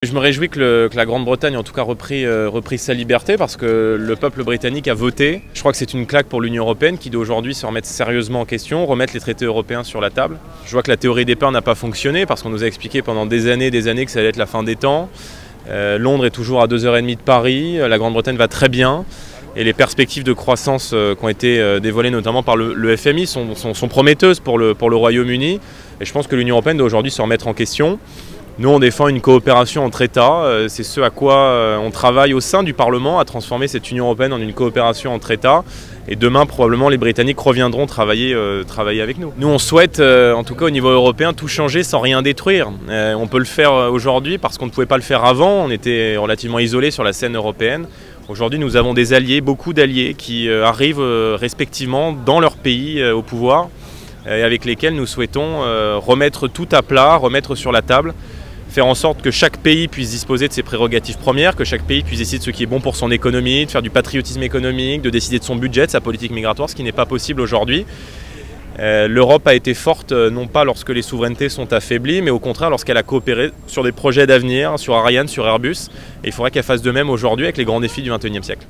Je me réjouis que la Grande-Bretagne en tout cas repris sa liberté parce que le peuple britannique a voté. Je crois que c'est une claque pour l'Union européenne qui doit aujourd'hui se remettre sérieusement en question, remettre les traités européens sur la table. Je vois que la théorie des peurs n'a pas fonctionné parce qu'on nous a expliqué pendant des années que ça allait être la fin des temps. Londres est toujours à 2h30 de Paris, la Grande-Bretagne va très bien et les perspectives de croissance qui ont été dévoilées notamment par le FMI sont prometteuses pour le Royaume-Uni. Et je pense que l'Union européenne doit aujourd'hui se remettre en question. Nous, on défend une coopération entre États, c'est ce à quoi on travaille au sein du Parlement, à transformer cette Union européenne en une coopération entre États. Et demain, probablement, les Britanniques reviendront travailler avec nous. Nous, on souhaite, en tout cas au niveau européen, tout changer sans rien détruire. On peut le faire aujourd'hui parce qu'on ne pouvait pas le faire avant, on était relativement isolés sur la scène européenne. Aujourd'hui, nous avons des alliés, beaucoup d'alliés qui arrivent respectivement dans leur pays au pouvoir et avec lesquels nous souhaitons remettre tout à plat, remettre sur la table. Faire en sorte que chaque pays puisse disposer de ses prérogatives premières, que chaque pays puisse décider de ce qui est bon pour son économie, de faire du patriotisme économique, de décider de son budget, de sa politique migratoire, ce qui n'est pas possible aujourd'hui. L'Europe a été forte non pas lorsque les souverainetés sont affaiblies, mais au contraire lorsqu'elle a coopéré sur des projets d'avenir, sur Ariane, sur Airbus. Et il faudrait qu'elle fasse de même aujourd'hui avec les grands défis du XXIe siècle.